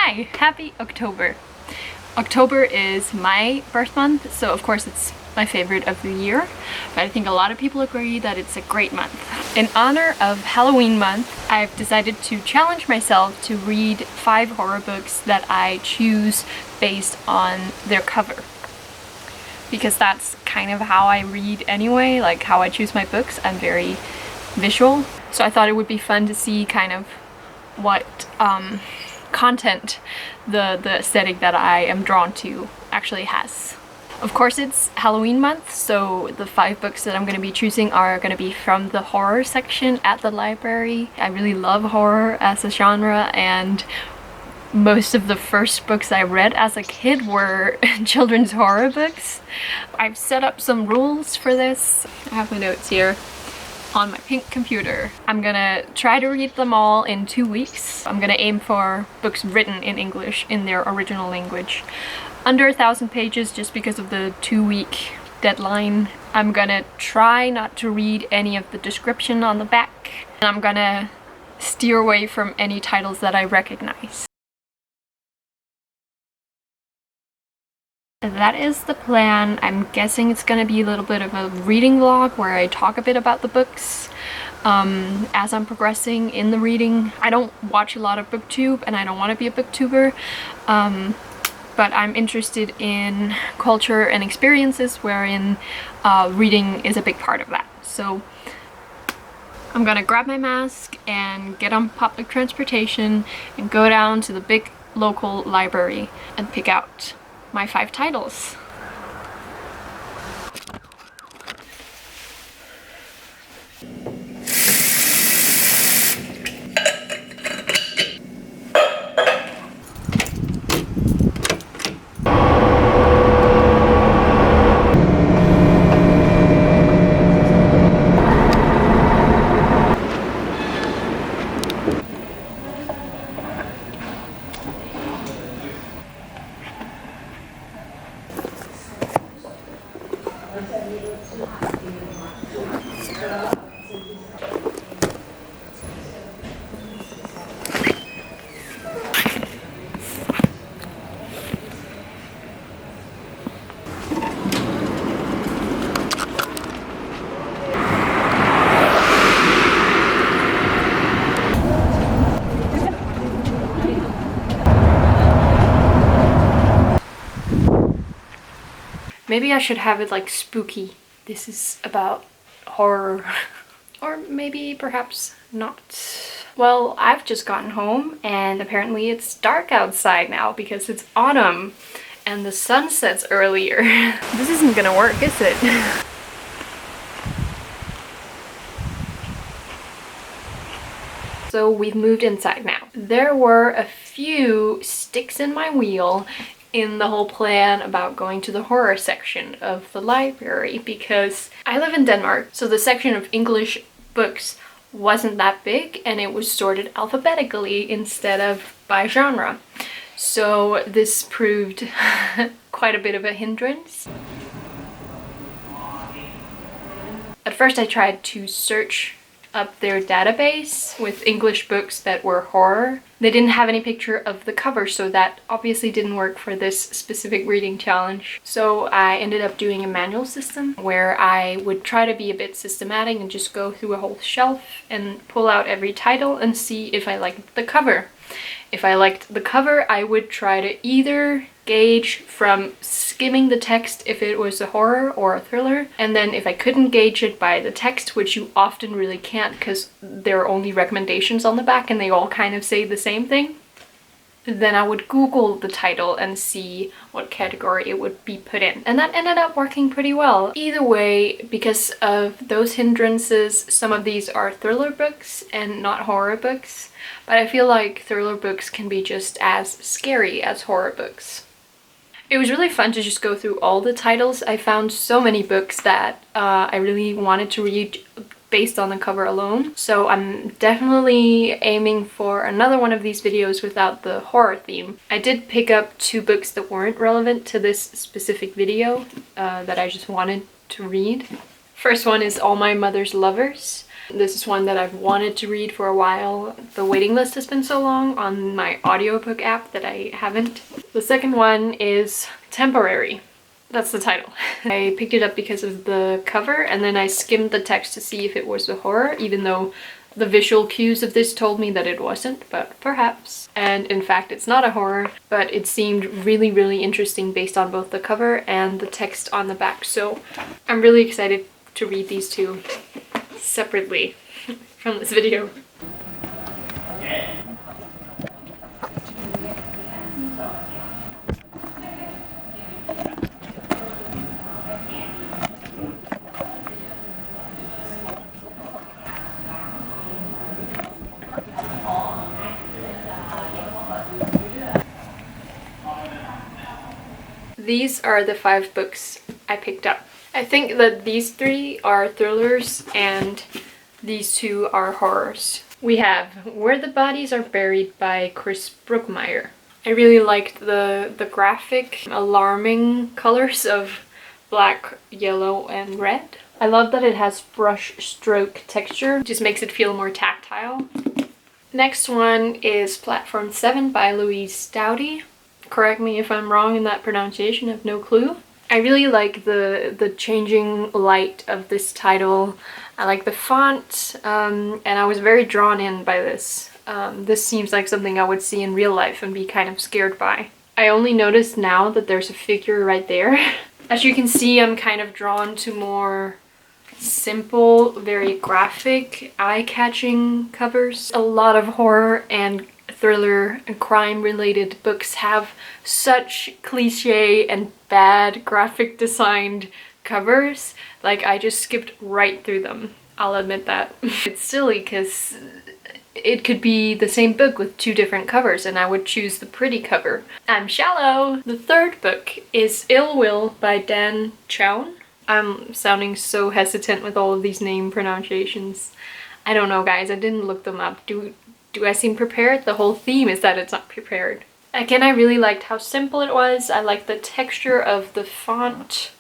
Hi! Happy October! October is my birth month, so of course it's my favorite of the year, but I think a lot of people agree that it's a great month. In honor of Halloween month, I've decided to challenge myself to read 5 horror books that I choose based on their cover. Because that's kind of how I read anyway, like how I choose my books. I'm very visual, so I thought it would be fun to see kind of what content the aesthetic that I am drawn to actually has. Of course it's Halloween month, so the 5 books that I'm going to be choosing are going to be from the horror section at the library. I really love horror as a genre, and most of the first books I read as a kid were children's horror books. I've set up some rules for this. I have my notes here on my pink computer. I'm gonna try to read them all in 2 weeks. I'm gonna aim for books written in English in their original language. Under 1,000 pages just because of the 2-week deadline. I'm gonna try not to read any of the description on the back. And I'm gonna steer away from any titles that I recognize. That is the plan. I'm guessing it's gonna be a little bit of a reading vlog where I talk a bit about the books as I'm progressing in the reading. I don't watch a lot of booktube and I don't want to be a booktuber, but I'm interested in culture and experiences wherein reading is a big part of that. So I'm gonna grab my mask and get on public transportation and go down to the big local library and pick out my 5 titles. Maybe I should have it like spooky. This is about horror. Or maybe perhaps not. Well, I've just gotten home and apparently it's dark outside now because it's autumn and the sun sets earlier. This isn't gonna work, is it? So we've moved inside now. There were a few sticks in my wheel in the whole plan about going to the horror section of the library because I live in Denmark, so the section of English books wasn't that big and it was sorted alphabetically instead of by genre. So this proved quite a bit of a hindrance. At first I tried to search up their database with English books that were horror. They didn't have any picture of the cover, so that obviously didn't work for this specific reading challenge. So I ended up doing a manual system where I would try to be a bit systematic and just go through a whole shelf and pull out every title and see if I liked the cover. If I liked the cover, I would try to either gauge from skimming the text if it was a horror or a thriller, and then if I couldn't gauge it by the text, which you often really can't because there are only recommendations on the back and they all kind of say the same thing, then I would Google the title and see what category it would be put in. And that ended up working pretty well. Either way, because of those hindrances, some of these are thriller books and not horror books, but I feel like thriller books can be just as scary as horror books. It was really fun to just go through all the titles. I found so many books that I really wanted to read based on the cover alone. So I'm definitely aiming for another one of these videos without the horror theme. I did pick up 2 books that weren't relevant to this specific video that I just wanted to read. First one is All My Mother's Lovers This is one that I've wanted to read for a while. The waiting list has been so long on my audiobook app that I haven't. The second one is Temporary. That's the title. I picked it up because of the cover, and then I skimmed the text to see if it was a horror, even though the visual cues of this told me that it wasn't, but perhaps. And in fact, it's not a horror, but it seemed really, really interesting based on both the cover and the text on the back. So I'm really excited to read these two separately from this video. These are the 5 books I picked up. I think that these 3 are thrillers and these 2 are horrors. We have Where the Bodies Are Buried by Chris Brookmyre. I really liked the graphic, alarming colors of black, yellow, and red. I love that it has brush stroke texture. It just makes it feel more tactile. Next one is Platform 7 by Louise Doughty. Correct me if I'm wrong in that pronunciation, I have no clue. I really like the changing light of this title. I like the font, and I was very drawn in by this. This seems like something I would see in real life and be kind of scared by. I only noticed now that there's a figure right there. As you can see, I'm kind of drawn to more simple, very graphic, eye-catching covers. A lot of horror and thriller and crime related books have such cliche and bad graphic designed covers. Like, I just skipped right through them. I'll admit that. It's silly because it could be the same book with 2 different covers and I would choose the pretty cover. I'm shallow! The third book is Ill Will by Dan Chown. I'm sounding so hesitant with all of these name pronunciations. I don't know, guys, I didn't look them up. Do I seem prepared? The whole theme is that it's not prepared. Again, I really liked how simple it was. I liked the texture of the font.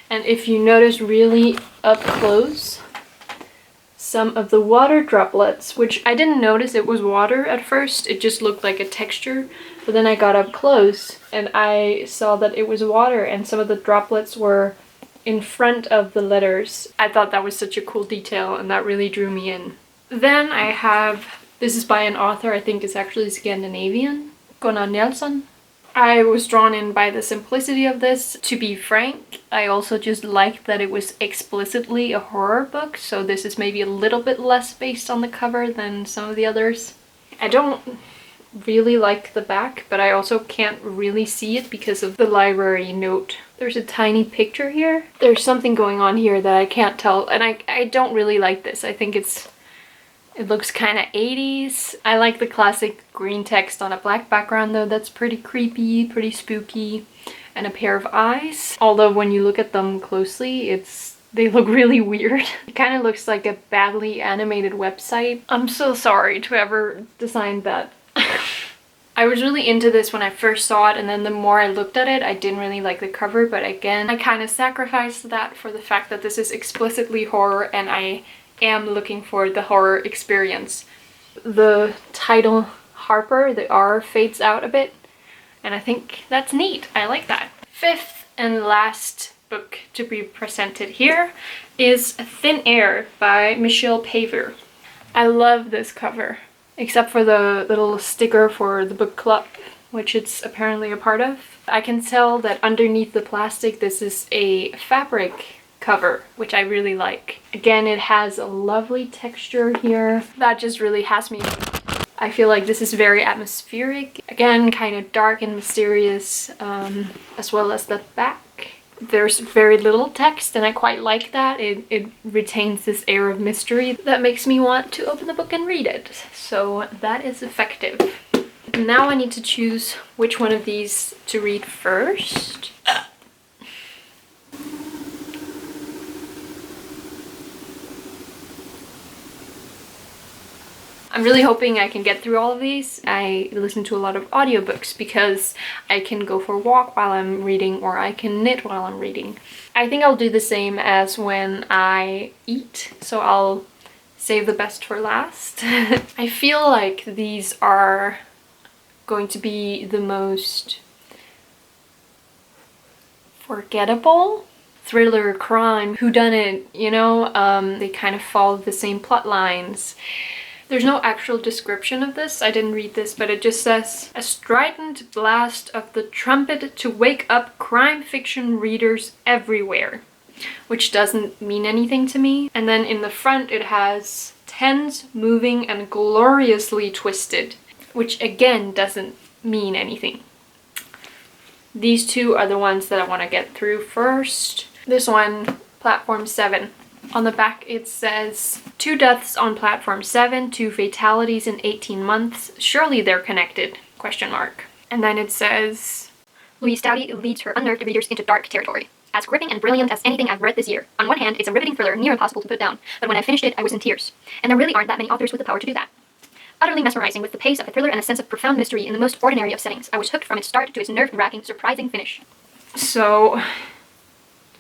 And if you notice really up close, some of the water droplets, which I didn't notice it was water at first. It just looked like a texture. But then I got up close and I saw that it was water and some of the droplets were in front of the letters. I thought that was such a cool detail and that really drew me in. Then I have... This is by an author I think is actually Scandinavian, Gunnar Njalsson. I was drawn in by the simplicity of this. To be frank, I also just liked that it was explicitly a horror book, so this is maybe a little bit less based on the cover than some of the others. I don't really like the back, but I also can't really see it because of the library note. There's a tiny picture here. There's something going on here that I can't tell, and I don't really like this. I think it looks kind of 80s. I like the classic green text on a black background though. That's pretty creepy, pretty spooky. And a pair of eyes. Although when you look at them closely, they look really weird. It kind of looks like a badly animated website. I'm so sorry to whoever designed that. I was really into this when I first saw it, and then the more I looked at it, I didn't really like the cover. But again, I kind of sacrificed that for the fact that this is explicitly horror and I am looking for the horror experience. The title Harper, the R fades out a bit, and I think that's neat. I like that. Fifth and last book to be presented here is Thin Air by Michelle Paver. I love this cover, except for the little sticker for the book club, which it's apparently a part of. I can tell that underneath the plastic this is a fabric cover, which I really like. Again, it has a lovely texture here that just really has me. I feel like this is very atmospheric. Again, kind of dark and mysterious, as well as the back. There's very little text and I quite like that. It retains this air of mystery that makes me want to open the book and read it. So that is effective. Now I need to choose which one of these to read first. I'm really hoping I can get through all of these. I listen to a lot of audiobooks because I can go for a walk while I'm reading or I can knit while I'm reading. I think I'll do the same as when I eat. So I'll save the best for last. I feel like these are going to be the most forgettable thriller, crime, whodunit, you know? They kind of follow the same plot lines. There's no actual description of this, I didn't read this, but it just says, a strident blast of the trumpet to wake up crime fiction readers everywhere, which doesn't mean anything to me. And then in the front it has tense, moving, and gloriously twisted, which again doesn't mean anything. These two are the ones that I want to get through first. This one, Platform 7. On the back it says, 2 deaths on Platform 7, 2 fatalities in 18 months. Surely they're connected? Question mark. And then it says, Louise Doughty leads her unnerved readers into dark territory. As gripping and brilliant as anything I've read this year. On one hand, it's a riveting thriller near impossible to put down, but when I finished it, I was in tears. And there really aren't that many authors with the power to do that. Utterly mesmerizing with the pace of a thriller and a sense of profound mystery in the most ordinary of settings. I was hooked from its start to its nerve-wracking, surprising finish. So,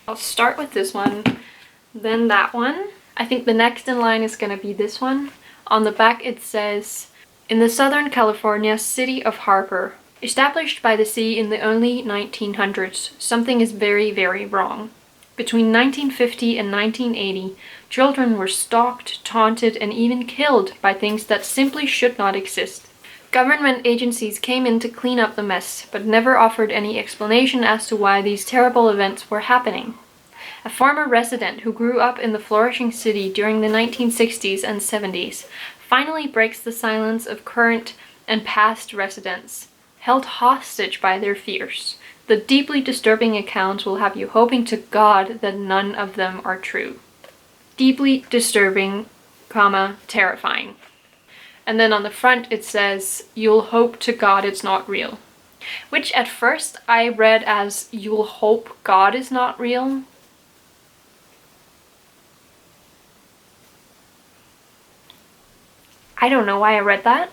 I'll start with this one, then that one. I think the next in line is gonna be this one. On the back it says, in the Southern California city of Harper, established by the sea in the early 1900s, something is very, very wrong. Between 1950 and 1980, children were stalked, taunted, and even killed by things that simply should not exist. Government agencies came in to clean up the mess, but never offered any explanation as to why these terrible events were happening. A former resident who grew up in the flourishing city during the 1960s and 70s finally breaks the silence of current and past residents, held hostage by their fears. The deeply disturbing accounts will have you hoping to God that none of them are true. Deeply disturbing, comma, terrifying. And then on the front it says, you'll hope to God it's not real. Which at first I read as, you'll hope God is not real. I don't know why I read that.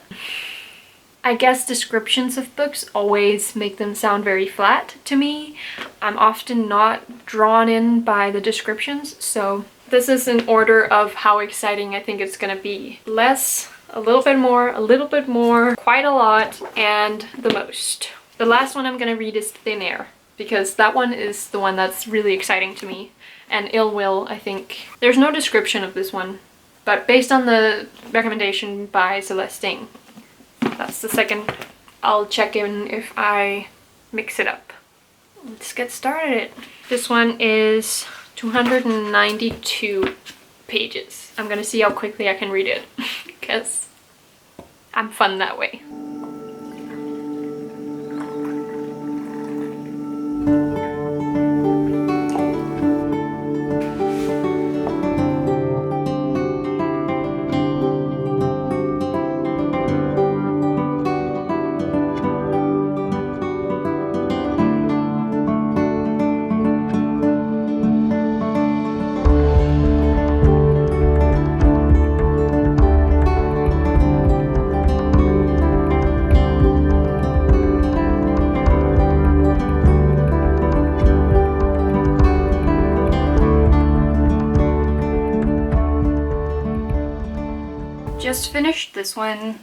I guess descriptions of books always make them sound very flat to me. I'm often not drawn in by the descriptions, so this is in order of how exciting I think it's gonna be. Less, a little bit more, quite a lot, and the most. The last one I'm gonna read is Thin Air, because that one is the one that's really exciting to me. And Ill Will, I think. There's no description of this one, but based on the recommendation by Celestine, that's the second. I'll check in if I mix it up. Let's get started. This one is 292 pages. I'm gonna see how quickly I can read it because I'm fun that way. Just finished this one.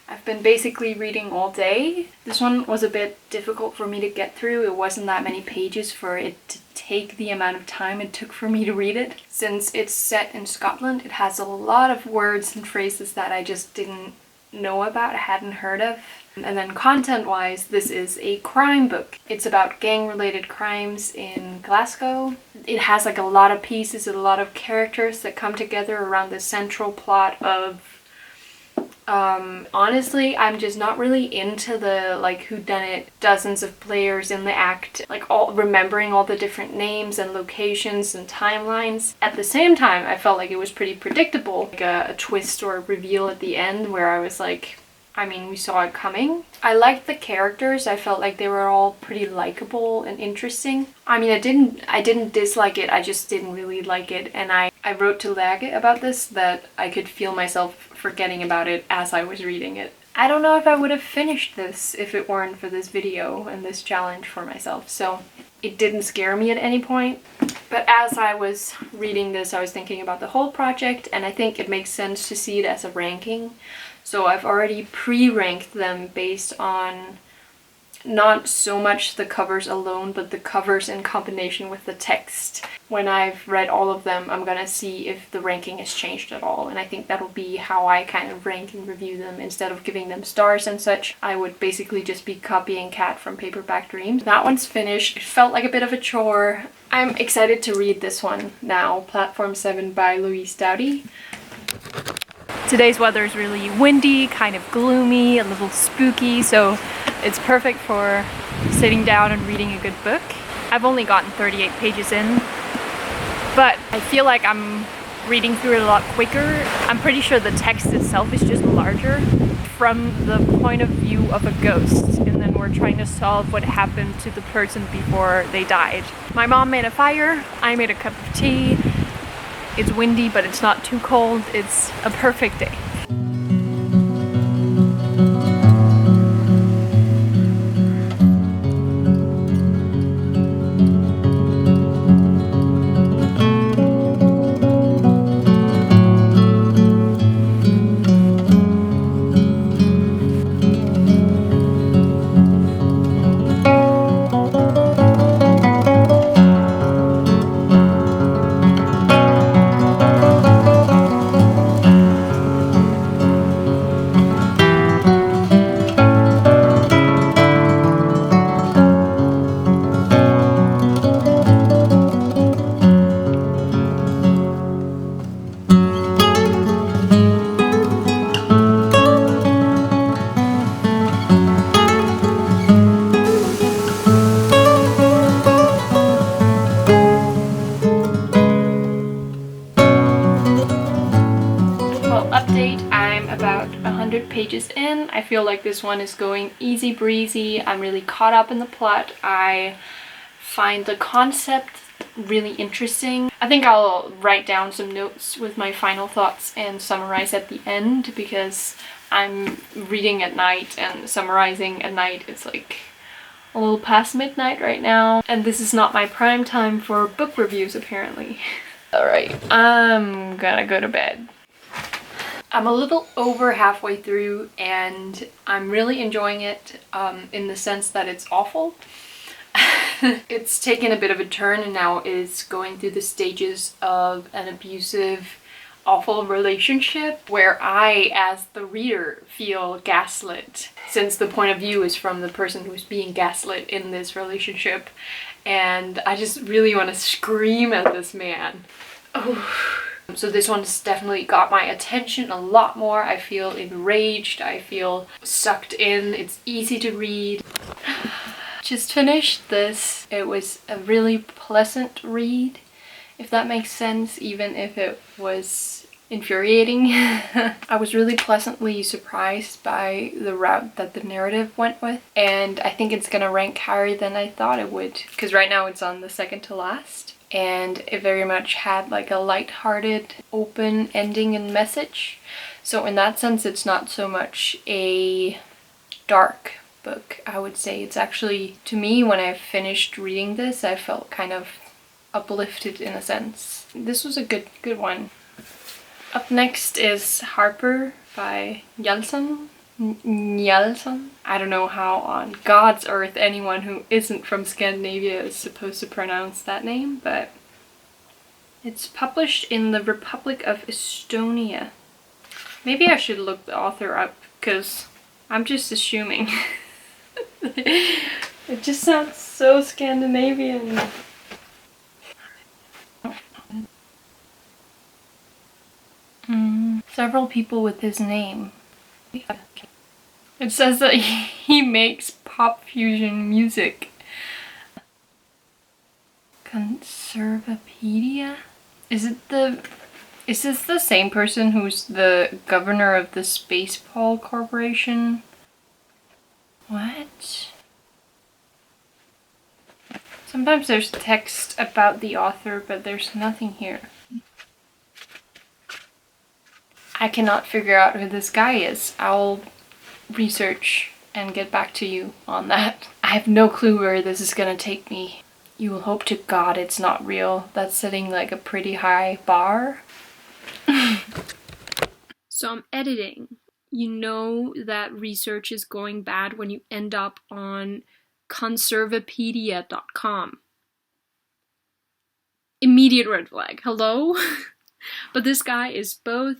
I've been basically reading all day. This one was a bit difficult for me to get through. It wasn't that many pages for it to take the amount of time it took for me to read it. Since it's set in Scotland, it has a lot of words and phrases that I just didn't know about, I hadn't heard of. And then content-wise, this is a crime book. It's about gang-related crimes in Glasgow. It has like a lot of pieces and a lot of characters that come together around the central plot of honestly, I'm just not really into the like whodunit, dozens of players in the act, like all remembering all the different names and locations and timelines. At the same time, I felt like it was pretty predictable, like a twist or a reveal at the end where I was like, I mean, we saw it coming. I liked the characters. I felt like they were all pretty likable and interesting. I mean, I didn't dislike it. I just didn't really like it. And I wrote to Lage about this, that I could feel myself forgetting about it as I was reading it. I don't know if I would have finished this if it weren't for this video and this challenge for myself. So it didn't scare me at any point, But as I was reading this, I was thinking about the whole project, and I think it makes sense to see it as a ranking. So I've already pre-ranked them based on not so much the covers alone, but the covers in combination with the text. When I've read all of them, I'm gonna see if the ranking has changed at all, and I think that'll be how I kind of rank and review them. Instead of giving them stars and such, I would basically just be copying Cat from Paperback Dreams. That one's finished. It felt like a bit of a chore. I'm excited to read this one now, Platform 7 by Louise Doughty. Today's weather is really windy, kind of gloomy, a little spooky, so it's perfect for sitting down and reading a good book. I've only gotten 38 pages in, but I feel like I'm reading through it a lot quicker. I'm pretty sure the text itself is just larger from the point of view of a ghost, and then we're trying to solve what happened to the person before they died. My mom made a fire, I made a cup of tea. It's windy, but it's not too cold. It's a perfect day. Pages in. I feel like this one is going easy breezy. I'm really caught up in the plot. I find the concept really interesting. I think I'll write down some notes with my final thoughts and summarize at the end, because I'm reading at night and summarizing at night. It's like a little past midnight right now, and this is not my prime time for book reviews apparently. Alright, I'm gonna go to bed. I'm a little over halfway through and I'm really enjoying it in the sense that it's awful. It's taken a bit of a turn and now is going through the stages of an abusive, awful relationship where I, as the reader, feel gaslit, since the point of view is from the person who's being gaslit in this relationship. And I just really want to scream at this man. Oh. So this one's definitely got my attention a lot more. I feel enraged, I feel sucked in, it's easy to read. Just finished this. It was a really pleasant read, if that makes sense, even if it was infuriating. I was really pleasantly surprised by the route that the narrative went with, and I think it's gonna rank higher than I thought it would, because right now it's on the second to last. And it very much had like a light-hearted, open ending and message. So in that sense, it's not so much a dark book, I would say. It's actually, to me, when I finished reading this, I felt kind of uplifted in a sense. This was a good one. Up next is Harper by Njalsson. Njalsson? I don't know how on God's earth anyone who isn't from Scandinavia is supposed to pronounce that name, but it's published in the Republic of Estonia. Maybe I should look the author up, because I'm just assuming. It just sounds so Scandinavian. Several people with his name. It says that he makes pop fusion music. Conservapedia? Is this the same person who's the governor of the Spaceball Corporation? What? Sometimes there's text about the author, but there's nothing here. I cannot figure out who this guy is. I'll research and get back to you on that. I have no clue where this is gonna take me You will hope to God it's not real. That's setting like a pretty high bar. So I'm editing. You know that research is going bad when you end up on conservapedia.com. Immediate red flag. Hello? But this guy is both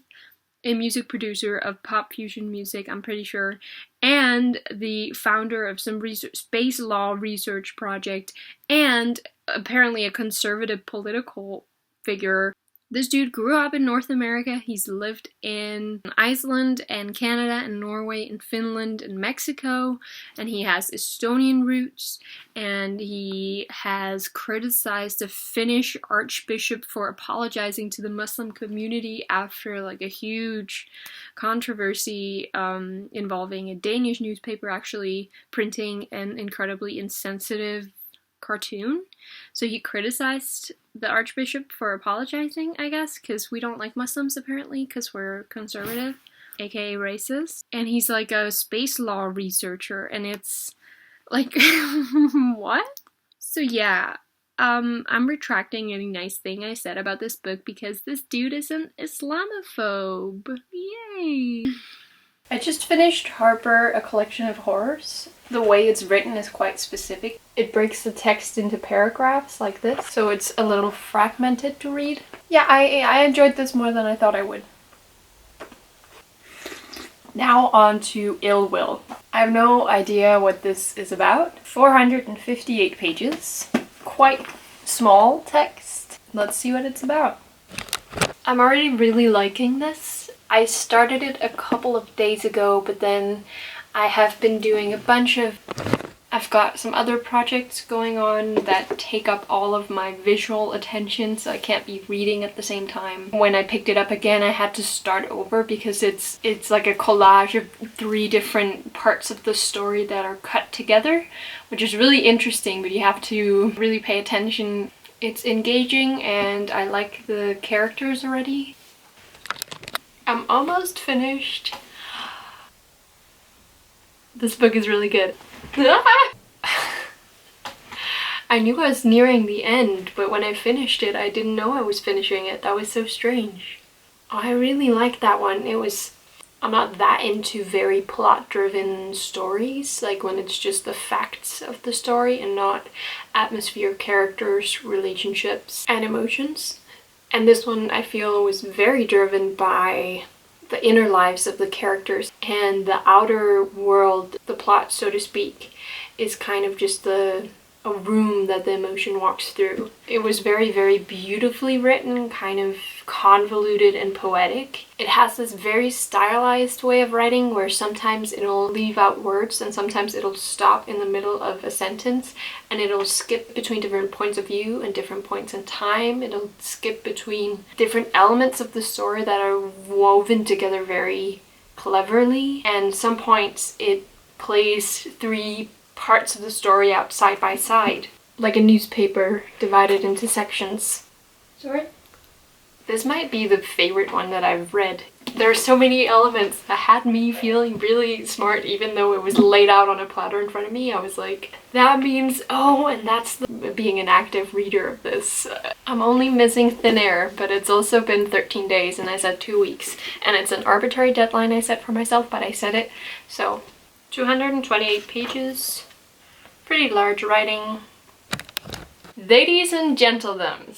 a music producer of pop fusion music, I'm pretty sure, and the founder of some space law research project, and apparently a conservative political figure. This dude grew up in North America. He's lived in Iceland and Canada and Norway and Finland and Mexico, and he has Estonian roots, and he has criticized the Finnish archbishop for apologizing to the Muslim community after like a huge controversy involving a Danish newspaper actually printing an incredibly insensitive cartoon. So he criticized the archbishop for apologizing, I guess, because we don't like Muslims apparently, because we're conservative, aka racist. And he's like a space law researcher, and it's like, what? So yeah, I'm retracting any nice thing I said about this book because this dude is an Islamophobe. Yay! I just finished Harper, A Collection of Horrors. The way it's written is quite specific. It breaks the text into paragraphs like this, so it's a little fragmented to read. Yeah, I enjoyed this more than I thought I would. Now on to Ill Will. I have no idea what this is about. 458 pages. Quite small text. Let's see what it's about. I'm already really liking this. I started it a couple of days ago, but then I have been doing a bunch of... I've got some other projects going on that take up all of my visual attention, so I can't be reading at the same time. When I picked it up again, I had to start over because it's like a collage of 3 different parts of the story that are cut together, which is really interesting, but you have to really pay attention. It's engaging and I like the characters already. I'm almost finished. This book is really good. I knew I was nearing the end, but when I finished it, I didn't know I was finishing it. That was so strange. Oh, I really liked that one. I'm not that into very plot-driven stories, like when it's just the facts of the story and not atmosphere, characters, relationships, and emotions. And this one I feel was very driven by the inner lives of the characters, and the outer world, the plot so to speak, is kind of just a room that the emotion walks through. It was very, very beautifully written, kind of convoluted and poetic. It has this very stylized way of writing where sometimes it'll leave out words and sometimes it'll stop in the middle of a sentence, and it'll skip between different points of view and different points in time. It'll skip between different elements of the story that are woven together very cleverly, and some points it plays 3 parts of the story out side by side, like a newspaper divided into sections. Sorry? This might be the favorite one that I've read. There are so many elements that had me feeling really smart, even though it was laid out on a platter in front of me. I was like, that means, oh, and that's being an active reader of this. I'm only missing thin air, but it's also been 13 days and I said 2 weeks. And it's an arbitrary deadline I set for myself, but I said it. So, 228 pages. Pretty large writing. Ladies and gentlemen,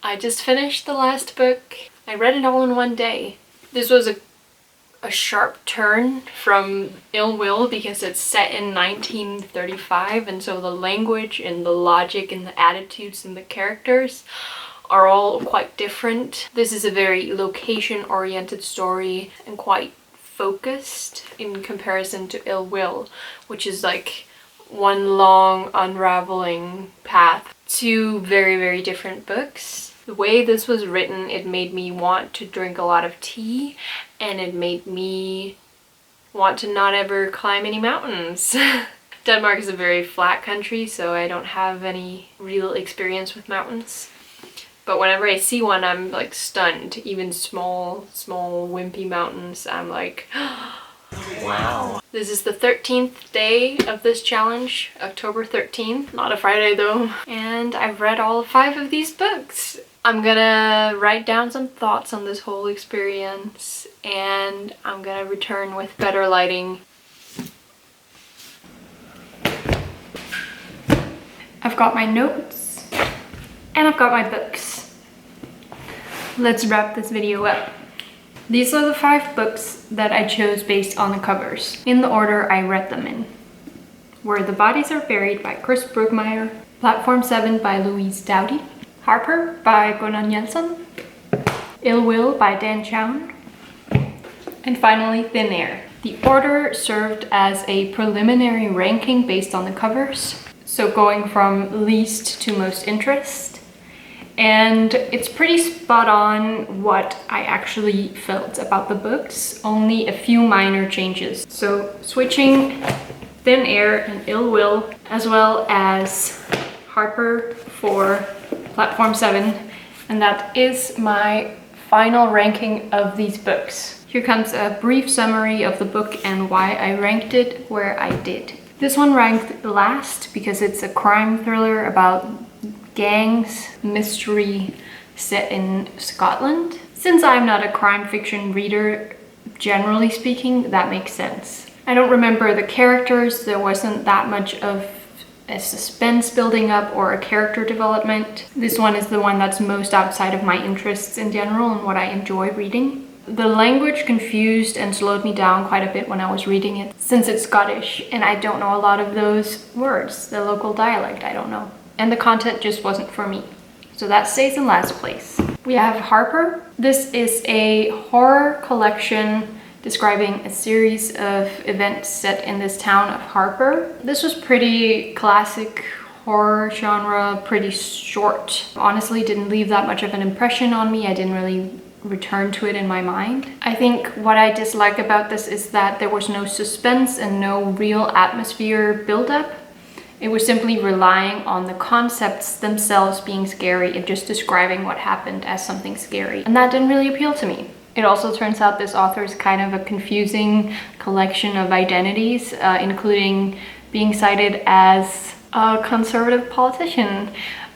I just finished the last book. I read it all in one day. This was a sharp turn from Ill Will because it's set in 1935, and so the language and the logic and the attitudes and the characters are all quite different. This is a very location-oriented story and quite focused in comparison to Ill Will, which is like one long unraveling path. 2 very, very different books. The way this was written, it made me want to drink a lot of tea, and it made me want to not ever climb any mountains. Denmark is a very flat country, so I don't have any real experience with mountains. But whenever I see one, I'm like stunned. Even small, wimpy mountains, I'm like, wow. This is the 13th day of this challenge, October 13th. Not a Friday though. And I've read all 5 of these books. I'm gonna write down some thoughts on this whole experience, and I'm gonna return with better lighting. I've got my notes and I've got my books. Let's wrap this video up. These are the 5 books that I chose based on the covers, in the order I read them in. Where the Bodies Are Buried by Chris Brookmyre, Platform 7 by Louise Doughty, Harper by Gunnar Njalsson, Ill Will by Dan Chown, and finally Thin Air. The order served as a preliminary ranking based on the covers, so going from least to most interest. And it's pretty spot on what I actually felt about the books, only a few minor changes. So switching Thin Air and Ill Will, as well as Harper for Platform 7, and that is my final ranking of these books. Here comes a brief summary of the book and why I ranked it where I did. This one ranked last because it's a crime thriller about gangs, mystery set in Scotland. Since I'm not a crime fiction reader, generally speaking, that makes sense. I don't remember the characters. There wasn't that much of a suspense building up or a character development. This one is the one that's most outside of my interests in general and what I enjoy reading. The language confused and slowed me down quite a bit when I was reading it, since it's Scottish and I don't know a lot of those words, the local dialect, I don't know. And the content just wasn't for me. So that stays in last place. We have Harper. This is a horror collection describing a series of events set in this town of Harper. This was pretty classic horror genre, pretty short. Honestly, didn't leave that much of an impression on me. I didn't really return to it in my mind. I think what I dislike about this is that there was no suspense and no real atmosphere build-up. It was simply relying on the concepts themselves being scary and just describing what happened as something scary. And that didn't really appeal to me. It also turns out this author is kind of a confusing collection of identities, including being cited as a conservative politician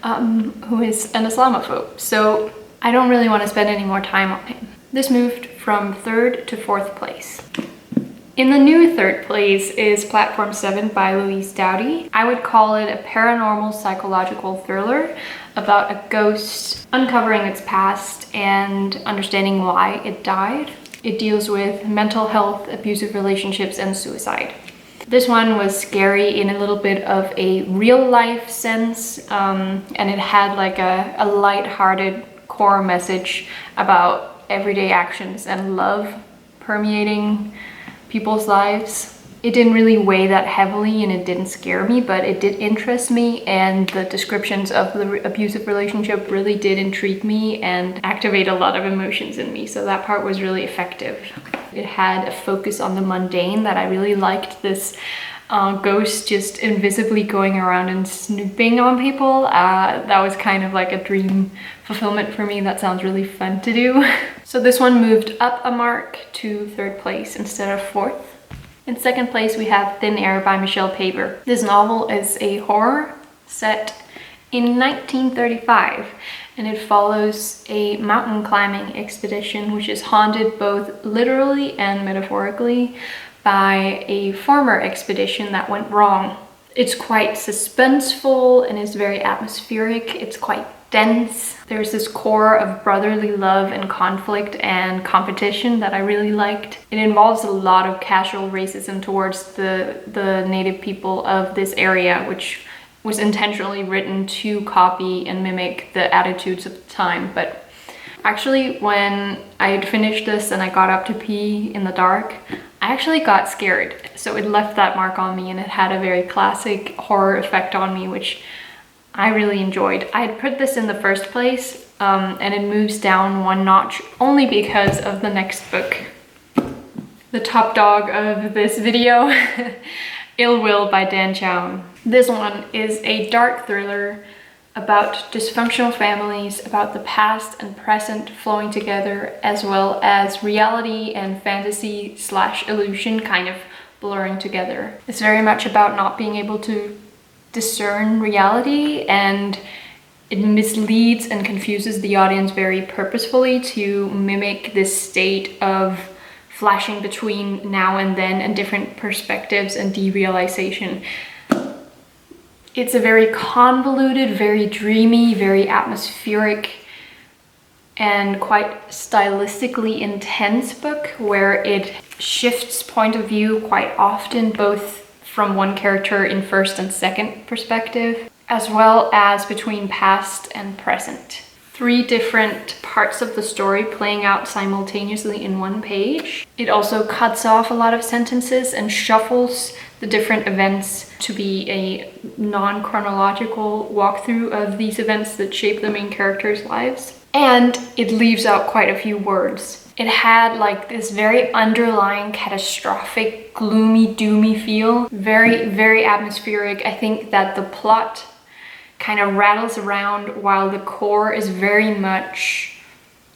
who is an Islamophobe. So I don't really want to spend any more time on him. This moved from 3rd to 4th place. In the new 3rd place is Platform 7 by Louise Doughty. I would call it a paranormal psychological thriller about a ghost uncovering its past and understanding why it died. It deals with mental health, abusive relationships, and suicide. This one was scary in a little bit of a real life sense, and it had like a light-hearted core message about everyday actions and love permeating people's lives. It didn't really weigh that heavily and it didn't scare me, but it did interest me, and the descriptions of the abusive relationship really did intrigue me and activate a lot of emotions in me, so that part was really effective. It had a focus on the mundane that I really liked. This ghost just invisibly going around and snooping on people. That was kind of like a dream fulfillment for me. That sounds really fun to do. So this one moved up a mark to 3rd place instead of 4th. In 2nd place we have Thin Air by Michelle Paver. This novel is a horror set in 1935, and it follows a mountain climbing expedition which is haunted both literally and metaphorically by a former expedition that went wrong. It's quite suspenseful and is very atmospheric. It's quite dense. There's this core of brotherly love and conflict and competition that I really liked. It involves a lot of casual racism towards the native people of this area, which was intentionally written to copy and mimic the attitudes of the time. But actually, when I had finished this and I got up to pee in the dark, I actually got scared. So it left that mark on me, and it had a very classic horror effect on me, which I really enjoyed. I had put this in the 1st place, and it moves down 1 notch only because of the next book. The top dog of this video, Ill Will by Dan Chown. This one is a dark thriller about dysfunctional families, about the past and present flowing together, as well as reality and fantasy / illusion kind of blurring together. It's very much about not being able to discern reality, and it misleads and confuses the audience very purposefully to mimic this state of flashing between now and then and different perspectives and derealization. It's a very convoluted, very dreamy, very atmospheric, and quite stylistically intense book where it shifts point of view quite often, both from one character in first and second perspective, as well as between past and present. 3 different parts of the story playing out simultaneously in one page. It also cuts off a lot of sentences and shuffles the different events to be a non-chronological walkthrough of these events that shape the main characters' lives. And it leaves out quite a few words. It had like this very underlying catastrophic, gloomy, doomy feel. Very, very atmospheric. I think that the plot kind of rattles around while the core is very much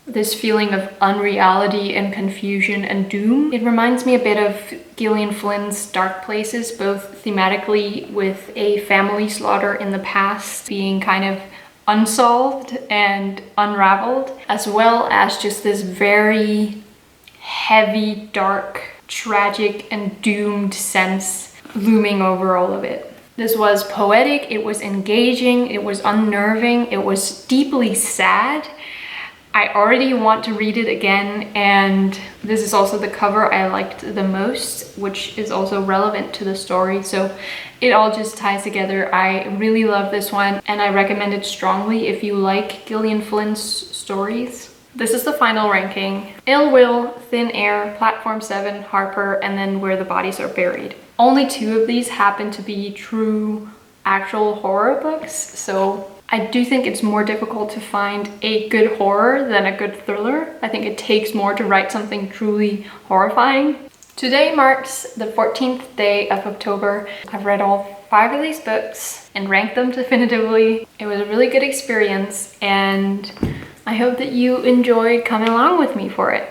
this feeling of unreality and confusion and doom. It reminds me a bit of Gillian Flynn's Dark Places, both thematically with a family slaughter in the past being kind of unsolved and unraveled, as well as just this very heavy, dark, tragic, and doomed sense looming over all of it. This was poetic, it was engaging, it was unnerving, it was deeply sad. I already want to read it again, and this is also the cover I liked the most, which is also relevant to the story, so it all just ties together. I really love this one, and I recommend it strongly if you like Gillian Flynn's stories. This is the final ranking. Ill Will, Thin Air, Platform 7, Harper, and then Where the Bodies Are Buried. Only 2 of these happen to be true, actual horror books, so I do think it's more difficult to find a good horror than a good thriller. I think it takes more to write something truly horrifying. Today marks the 14th day of October. I've read all 5 of these books and ranked them definitively. It was a really good experience, and I hope that you enjoyed coming along with me for it.